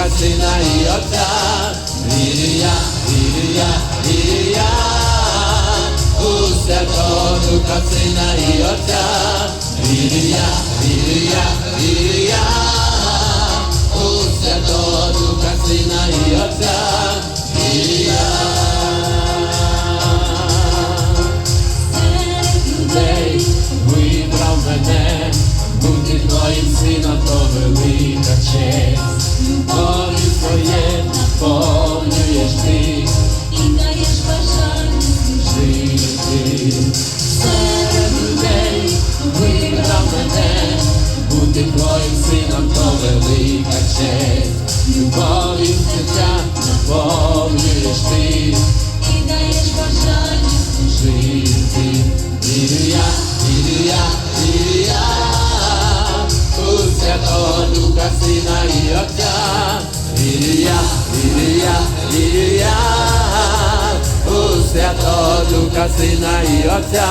Духа, Сина і Отця. Вірю я, у Святого Духа, Сина і Отця. Вірю я, у Святого Духа, Сина і Отця. Вірю я. Серед людей вибрав мене, бути твоїм сином, то велика честь. Любов'ю своє наповнюєш ти і даєш бажання служити. Серед людей вибрав мене, бути твоїм сином, то велика честь. Любов'ю життя наповнюєш ти і даєш бажання служити. Вірю я, у Святого Духа, Сина і Отця. Вірю я, у Святого Духа, Сина і Отця.